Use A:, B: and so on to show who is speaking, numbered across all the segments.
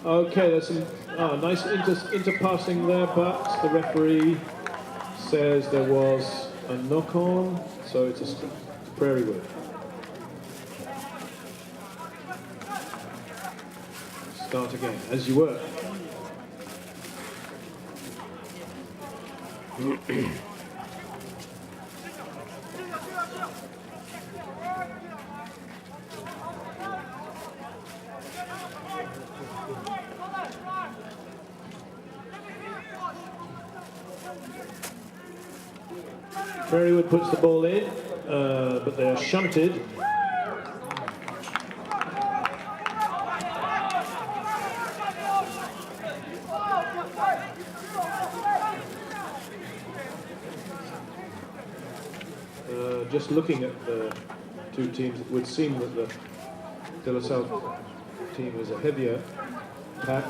A: Okay, there's some nice interpassing there, but the referee says there was a knock-on, so it's a Prairiewood. Start again, as you were. Prairiewood puts the ball in, but they are shunted. Just looking at the two teams, it would seem that the De La Salle team is a heavier pack.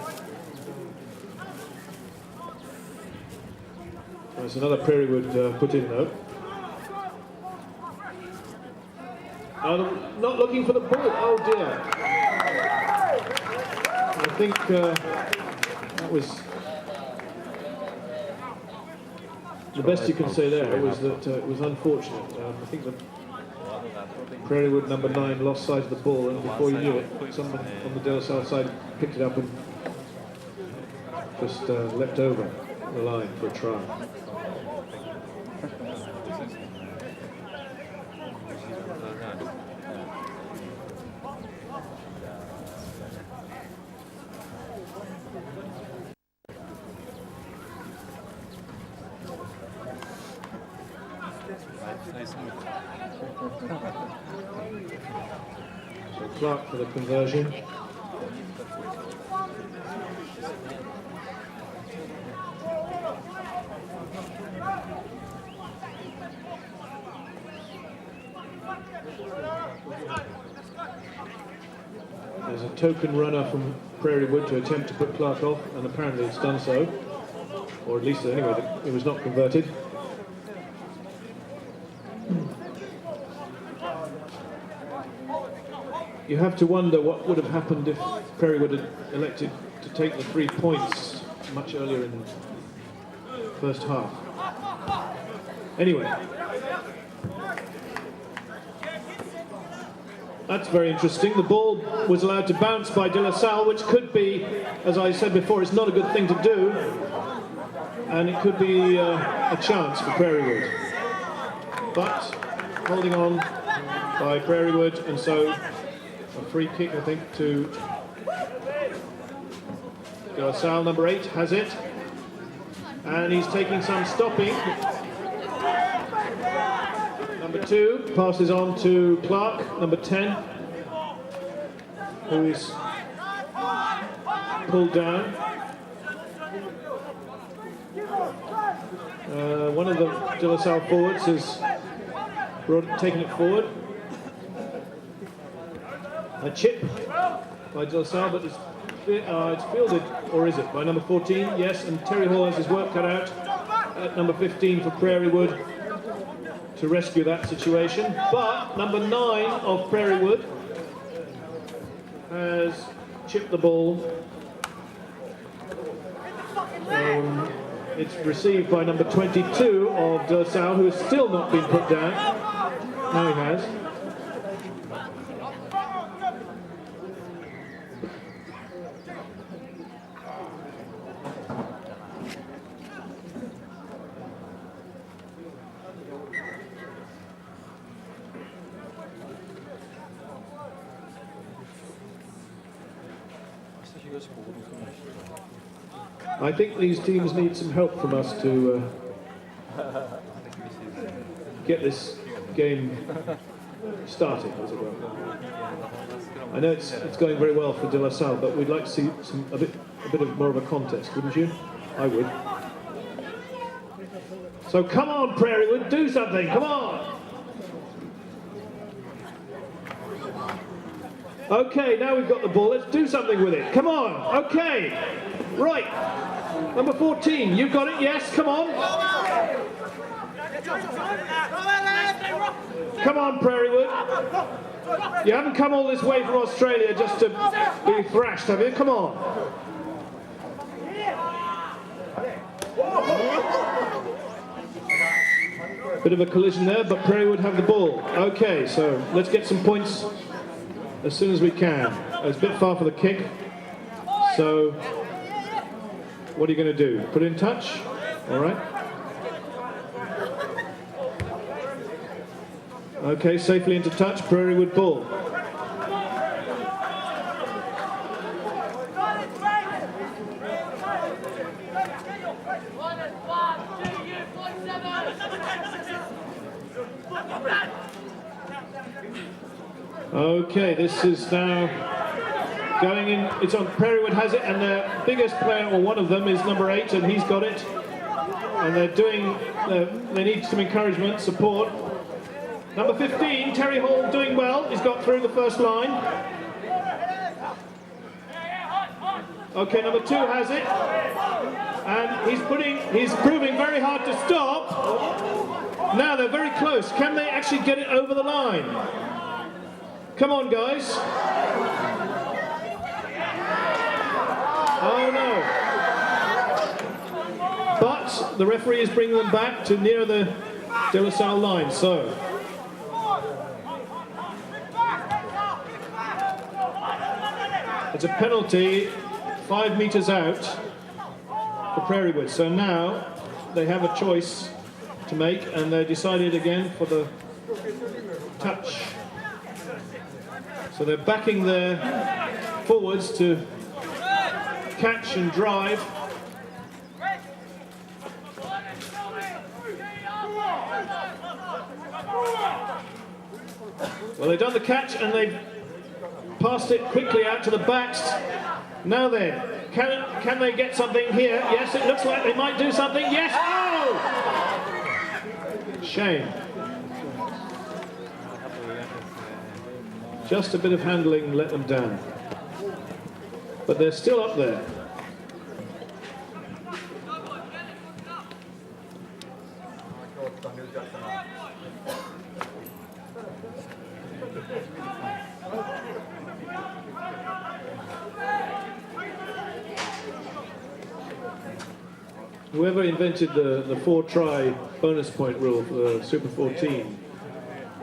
A: There's another Prairiewood put in though. Not looking for the ball. Oh dear. I think that was the best you can say there. It was that it was unfortunate. I think the Prairiewood number 9 lost sight of the ball, and before you knew it, someone on the De La Salle side picked it up and just leapt over the line for a try. So Clark for the conversion. There's a token runner from Prairiewood to attempt to put Clark off, and apparently it's done so, or at least anyway it was not converted. You have to wonder what would have happened if Prairiewood had elected to take the 3 points much earlier in the first half. Anyway, that's very interesting. The ball was allowed to bounce by De La Salle, which could be, as I said before, it's not a good thing to do, and it could be a chance for Prairiewood. But holding on by Prairiewood, and so a free kick, I think, to De La Salle. Number 8 has it, and he's taking some stopping. Number 2 passes on to Clark, number 10, who is pulled down. One of the De La Salle forwards has taken it forward. A chip by De La Salle, but it's fielded, or is it, by number 14? Yes, and Terry Hall has his work cut out at number 15 for Prairiewood to rescue that situation. But number 9 of Prairiewood has chipped the ball. It's received by number 22 of De La Salle, who has still not been put down. Now he has. I think these teams need some help from us to get this game started, as it were. I know it's going very well for De La Salle, but we'd like to see a bit of more of a contest, wouldn't you? I would. So come on, Prairiewood, do something, come on! Okay, now we've got the ball. Let's do something with it. Come on. Okay. Right. Number 14. You've got it. Yes. Come on. Come on, Prairiewood. You haven't come all this way from Australia just to be thrashed, have you? Come on. Bit of a collision there, but Prairiewood have the ball. Okay, so let's get some points as soon as we can. It's a bit far for the kick. So, what are you going to do? Put in touch? All right. Okay, safely into touch, Prairiewood ball. Okay, this is now going in. It's on. Prairiewood has it, and their biggest player, or one of them, is number 8, and he's got it. And they're doing. They need some encouragement, support. Number 15, Terry Hall, doing well. He's got through the first line. Okay, number 2 has it, and he's proving very hard to stop. Now they're very close. Can they actually get it over the line? Come on, guys. Oh no. But the referee is bringing them back to near the De La Salle line, so. It's a penalty 5 metres out for Prairiewood. So now they have a choice to make, and they decided again for the touch. So they're backing their forwards to catch and drive. Well, they've done the catch and they've passed it quickly out to the backs. Now then, can they get something here? Yes, it looks like they might do something. Yes! Oh! Shame. Just a bit of handling let them down. But they're still up there. Whoever invented the 4-try bonus point rule for the Super 14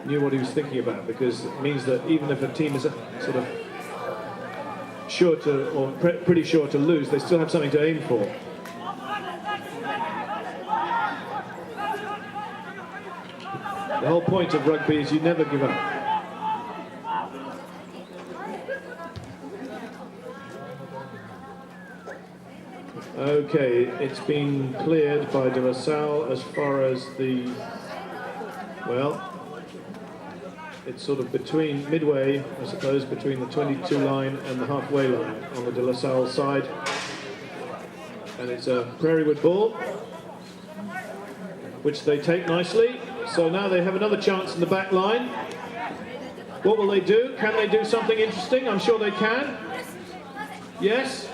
A: knew what he was thinking about, because it means that even if a team is sort of sure to, or pretty sure to lose, they still have something to aim for. The whole point of rugby is you never give up. Okay, it's been cleared by De La Salle as far as the, well, it's sort of between, midway, I suppose, between the 22 line and the halfway line on the De La Salle side. And it's a Prairiewood ball, which they take nicely. So now they have another chance in the back line. What will they do? Can they do something interesting? I'm sure they can. Yes.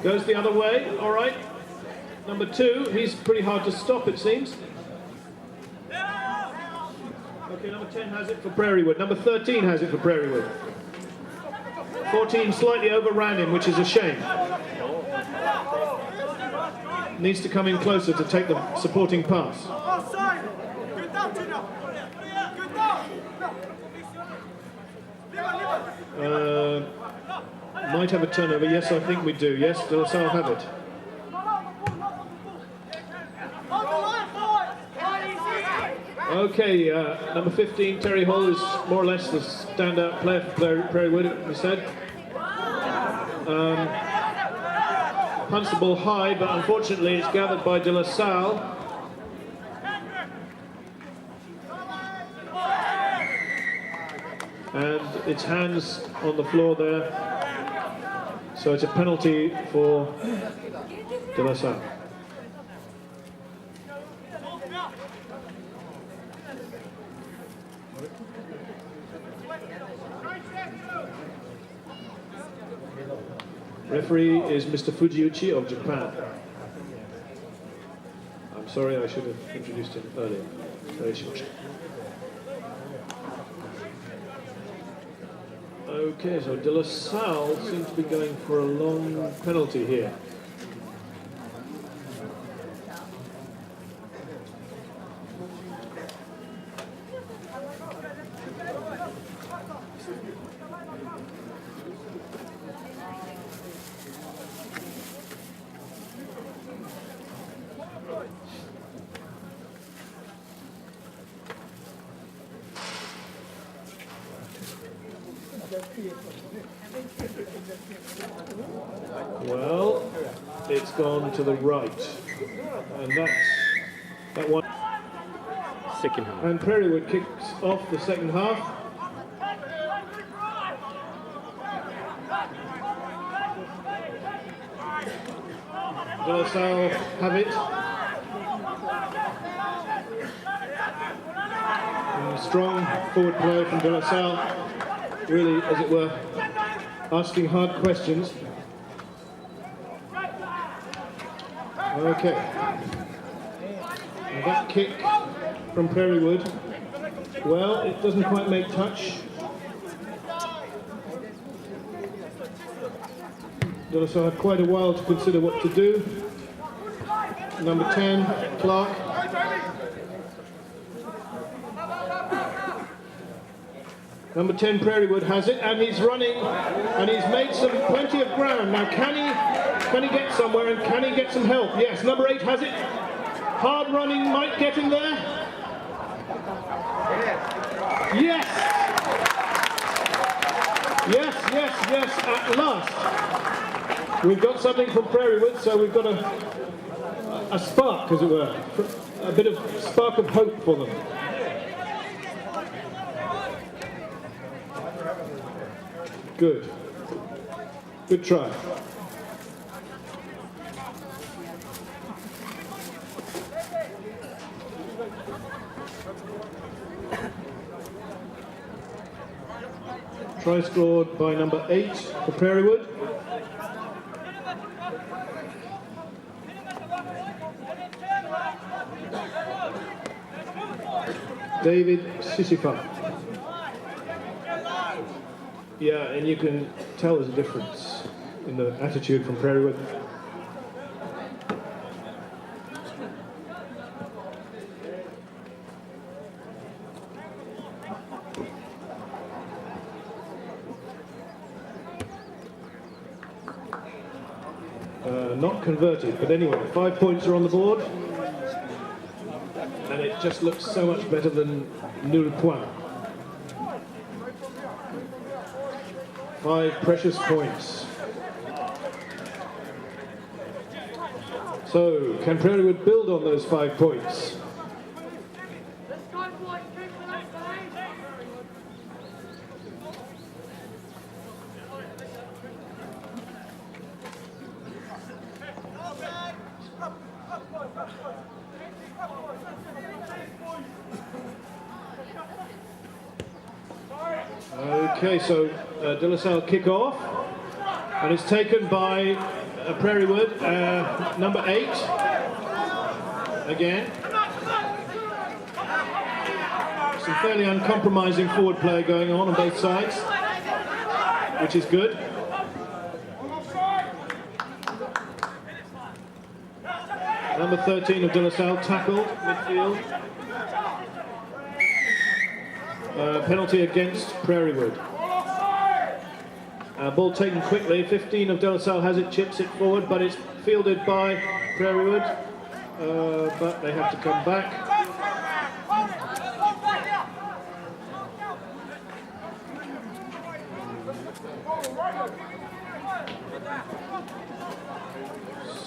A: Goes the other way, all right. Number 2, he's pretty hard to stop, it seems. Okay, number 10 has it for Prairiewood. Number 13 has it for Prairiewood. 14 slightly overran him, which is a shame. Needs to come in closer to take the supporting pass. Might have a turnover. Yes, I think we do. Yes, De La Salle have it. Okay, number 15, Terry Hall, is more or less the standout player for Prairiewood, we said. Punts the ball high, but unfortunately it's gathered by De La Salle. And it's hands on the floor there. So it's a penalty for De La Salle. Referee is Mr. Fujiuchi of Japan. I'm sorry, I should have introduced him earlier. Very short. Okay, so De La Salle seems to be going for a long penalty here. Well, it's gone to the right, and that one.
B: Second half.
A: And Prairiewood kicks off the second half. De La Salle have it. And strong forward play from De La Salle. Really, as it were, asking hard questions. Okay. And that kick from Prairiewood, well, it doesn't quite make touch. De La Salle had quite a while to consider what to do. Number 10, Clark. Number 10, Prairiewood has it, and he's running, and he's made plenty of ground. Now, can he get somewhere, and can he get some help? Yes, number 8 has it. Hard running might get him there. Yes! Yes, at last. We've got something from Prairiewood, so we've got a spark, as it were. A bit of spark of hope for them. Good. Good try. Try scored by number 8 for Prairiewood. David Sisifa. Yeah, and you can tell there's a difference in the attitude from Prairiewood. Not converted, but anyway, 5 points are on the board, and it just looks so much better than nul point. 5 precious points. So, can Prairiewood build on those 5 points? Okay, so De La Salle kick off, and it's taken by Prairiewood, number 8, again. Some fairly uncompromising forward play going on both sides, which is good. Number 13 of De La Salle tackled midfield. Penalty against Prairiewood. Ball taken quickly. 15 of De La Salle has it, chips it forward, but it's fielded by Prairiewood. But they have to come back.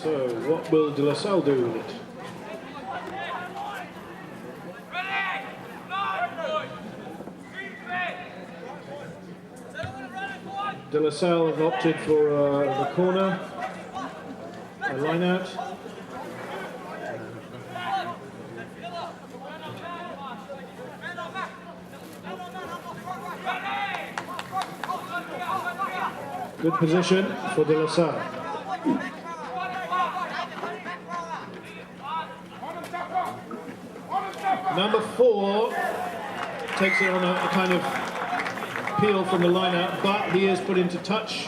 A: So, what will De La Salle do with it? De La Salle have opted for the corner, a line out. Good position for De La Salle. Number 4 takes it on a kind of peel from the line out, but he is put into touch.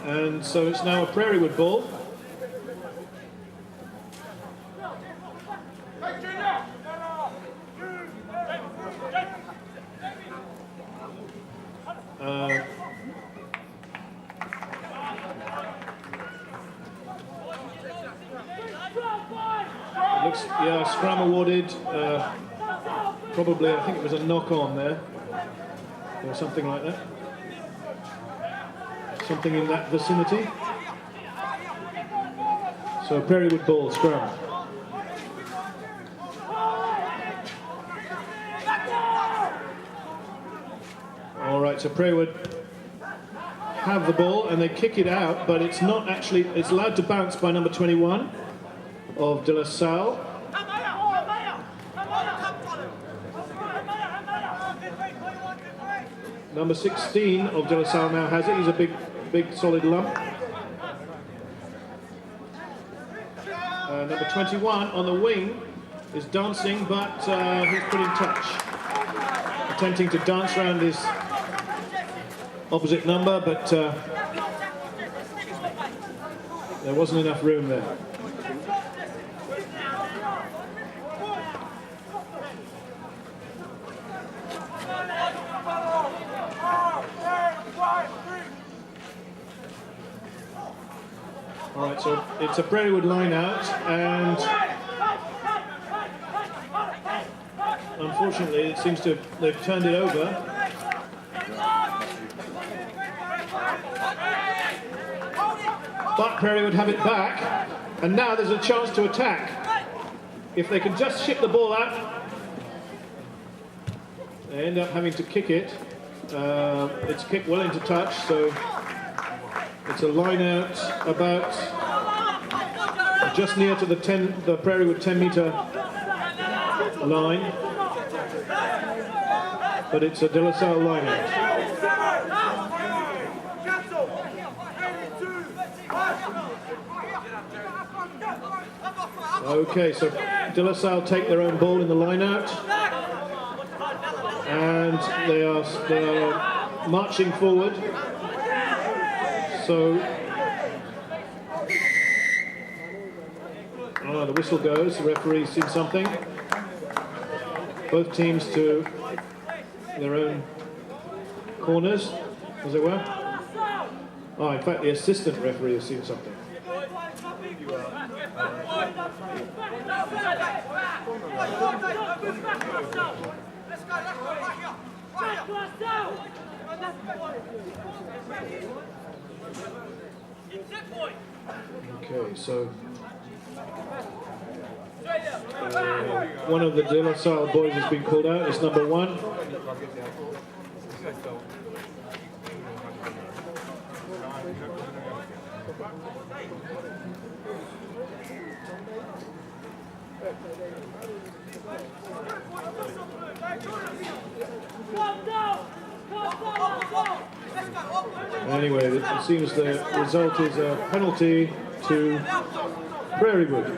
A: And so it's now a Prairiewood ball. Looks, yeah, scrum awarded. Probably, I think it was a knock on there, or something like that. Something in that vicinity. So Prairiewood ball, scrum. All right, so Prairiewood have the ball and they kick it out, but it's not actually, it's allowed to bounce by number 21 of De La Salle. Number 16 of De La Salle now has it. He's a big solid lump. Number 21 on the wing is dancing, but he's put in touch. Attempting to dance around his opposite number, but there wasn't enough room there. All right, so it's a Prairiewood line out, and unfortunately it seems to have, they've turned it over. But Prairiewood have it back, and now there's a chance to attack. If they can just ship the ball out, they end up having to kick it. It's kicked well into touch, so it's a line out about just near to the Prairiewood 10-metre line, but it's a De La Salle line out. Okay, so De La Salle take their own ball in the line out, and they are marching forward. So the whistle goes, the referee's seen something. Both teams to their own corners, as it were. Oh, in fact, the assistant referee has seen something. Okay, so one of the De La Salle boys has been called out. It's number 1. Anyway, it seems the result is a penalty to Prairiewood.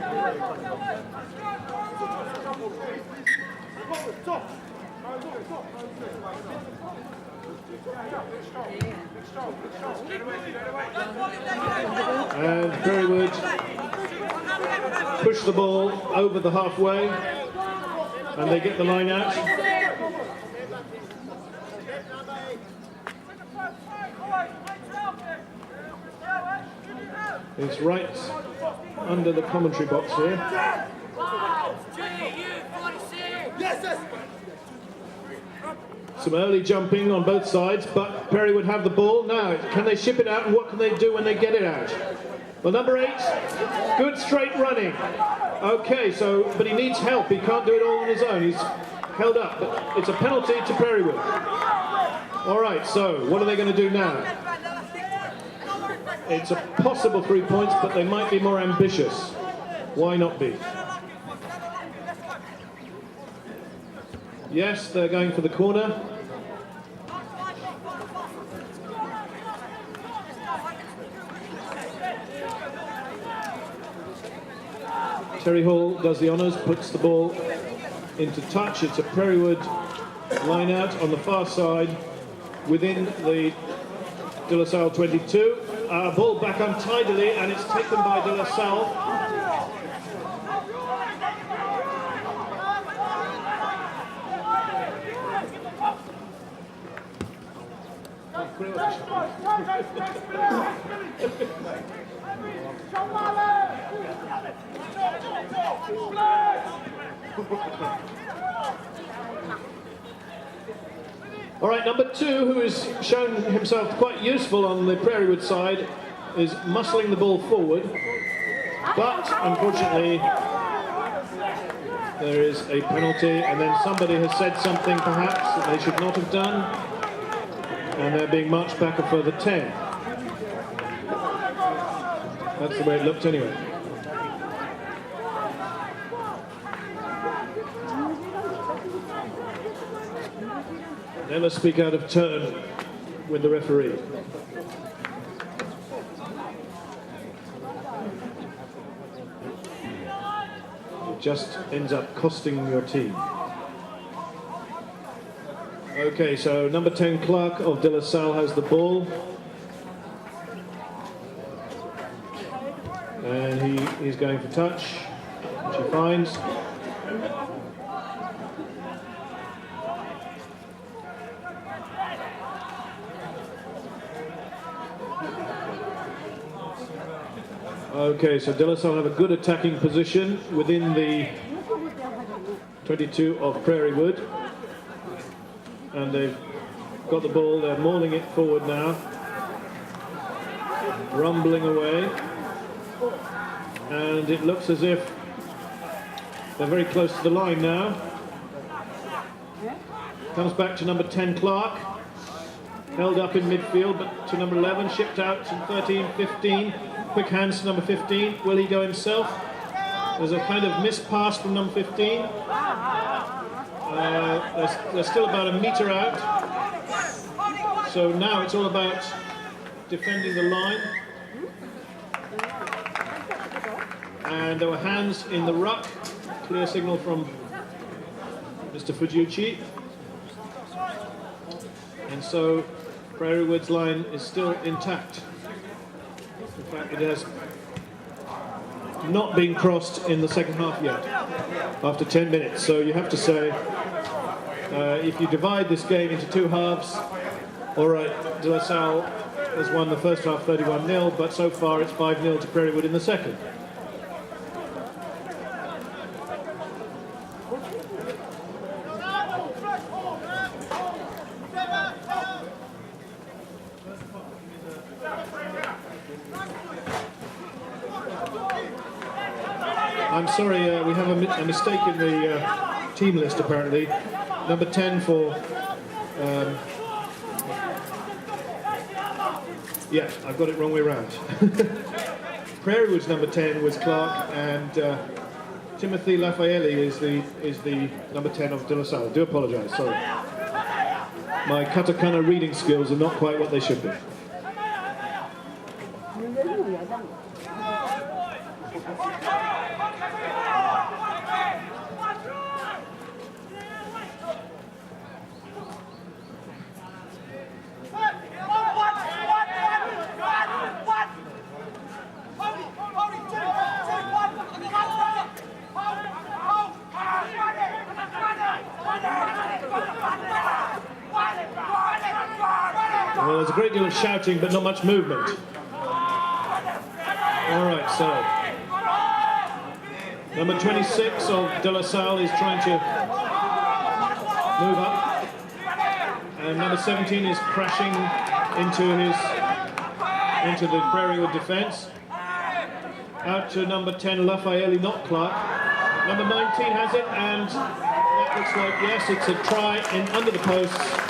A: And Prairiewood push the ball over the halfway, and they get the line out. It's right under the commentary box here. Some early jumping on both sides, but Prairiewood have the ball. Now, can they ship it out, and what can they do when they get it out? Well, number 8, good straight running. Okay, but he needs help. He can't do it all on his own. He's held up. But it's a penalty to Prairiewood. All right, so what are they going to do now? It's a possible 3 points, but they might be more ambitious. Why not be? Yes, they're going for the corner. Terry Hall does the honours, puts the ball into touch. It's a Prairiewood line out on the far side within the De La Salle 22. Ball back untidily, and it's taken by De La Salle. All right, number 2, who has shown himself quite useful on the Prairiewood side, is muscling the ball forward, but unfortunately there is a penalty, and then somebody has said something perhaps that they should not have done, and they're being marched back a further 10. That's the way it looked anyway. Never speak out of turn with the referee. It just ends up costing your team. Okay, so number 10 Clark of De La Salle has the ball. And he's going for touch, which he finds. Okay, so De La Salle have a good attacking position within the 22 of Prairiewood. And they've got the ball, they're mauling it forward now. Rumbling away. And it looks as if they're very close to the line now. Comes back to number 10 Clark. Held up in midfield, but to number 11, shipped out to 13, 15. Quick hands to number 15. Will he go himself? There's a kind of missed pass from number 15. They're still about a metre out. So now it's all about defending the line. And there were hands in the ruck. Clear signal from Mr. Fujiuchi. And so Prairiewood's line is still intact. In fact, it has not been crossed in the second half yet, after 10 minutes. So you have to say, if you divide this game into 2 halves, all right, De La Salle has won the first half 31-0, but so far it's 5-0 to Prairiewood in the second. I'm sorry, we have a mistake in the team list apparently. Number 10 for... yeah, I've got it wrong way around. Prairiewood's number 10 was Clark, and Timothy Lafayette is the number 10 of De La Salle. I do apologise, sorry. My katakana reading skills are not quite what they should be. Well, there's a great deal of shouting, but not much movement. All right, so number 26 of De La Salle is trying to move up, and number 17 is crashing into the Prairiewood defence. Out to number 10 Lafayette, not Clark. Number 19 has it, and that looks like, yes, it's a try in under the posts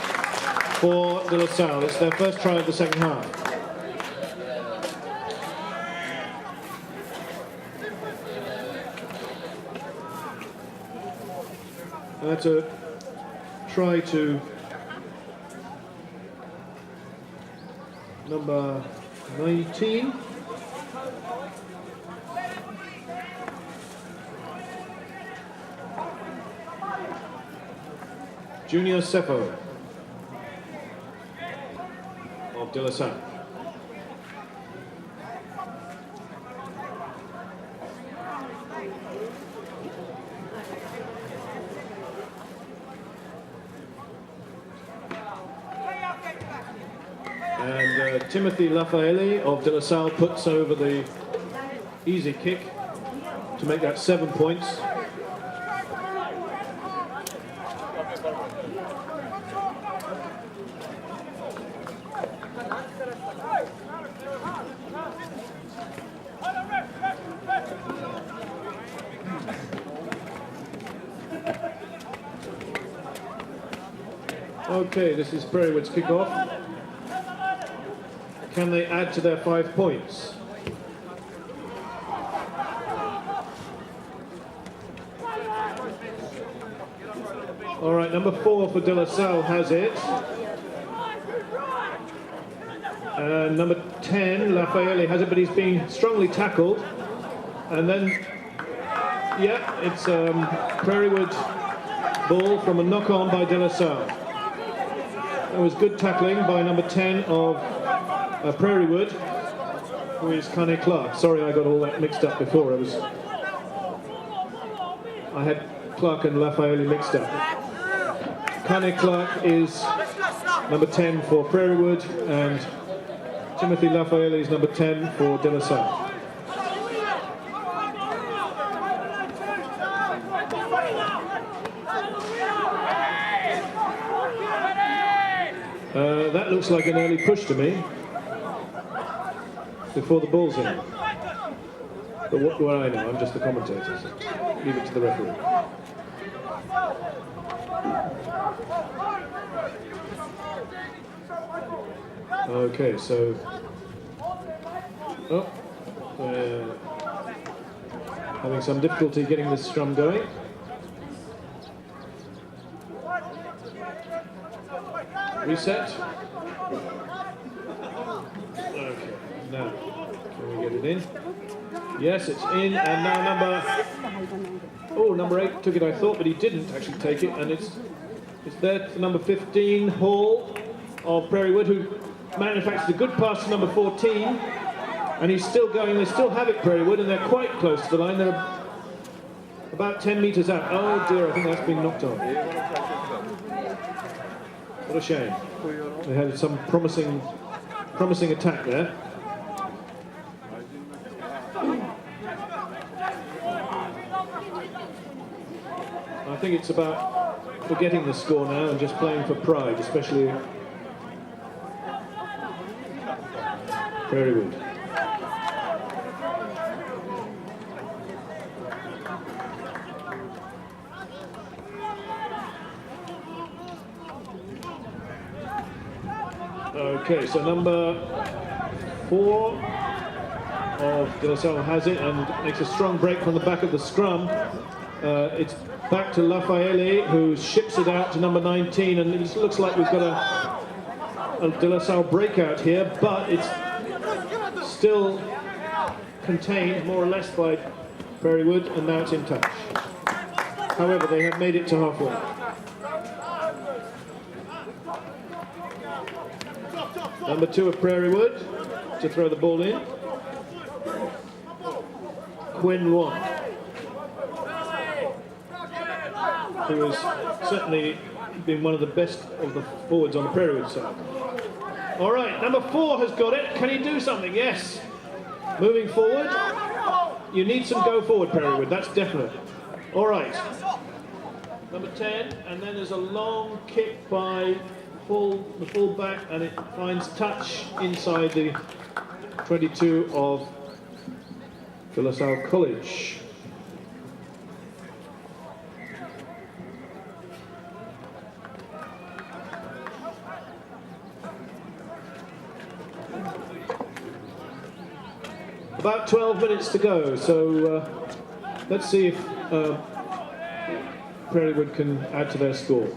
A: for De La Salle. It's their first try of the second half. And that's a try to number 19. Junior Sefo of De La Salle. And Timothy Lafayette of De La Salle puts over the easy kick to make that 7 points. Okay, this is Prairiewood's kick-off. Can they add to their 5 points? All right, number 4 for De La Salle has it. And number 10, Lafayette, has it, but he's being strongly tackled. And then, yeah, it's Prairiewood ball from a knock-on by De La Salle. That was good tackling by number 10 of Prairiewood, who is Kane Clark. Sorry, I got all that mixed up before. I had Clark and Lafayette mixed up. Kane Clark is number 10 for Prairiewood, and Timothy Lafayette is number 10 for De La Salle. That looks like an early push to me before the ball's in. But what do I know? I'm just the commentator, so leave it to the referee. Okay, so having some difficulty getting this scrum going. Reset. Okay, now can we get it in? Yes, it's in, and now number 8 took it, I thought, but he didn't actually take it, and it's there for number 15, Hall of Prairiewood, who manufactured a good pass to number 14, and he's still going. They still have it, Prairiewood, and they're quite close to the line. They're about 10 metres out. Oh dear, I think that's been knocked on. What a shame. They had some promising attack there. I think it's about forgetting the score now and just playing for pride, especially Prairiewood. Okay, so number 4 of De La Salle has it and makes a strong break from the back of the scrum. It's back to Lafayette, who ships it out to number 19, and it looks like we've got a De La Salle breakout here, but it's still contained more or less by Prairiewood, and now it's in touch. However, they have made it to halfway. Number 2 of Prairiewood to throw the ball in. Quinn Wan, who has certainly been one of the best of the forwards on the Prairiewood side. All right, number 4 has got it. Can he do something? Yes. Moving forward. You need some go forward, Prairiewood. That's definite. All right. Number 10, and then there's a long kick by the full back, and it finds touch inside the 22 of De La Salle College. About 12 minutes to go, so let's see if Prairiewood can add to their score.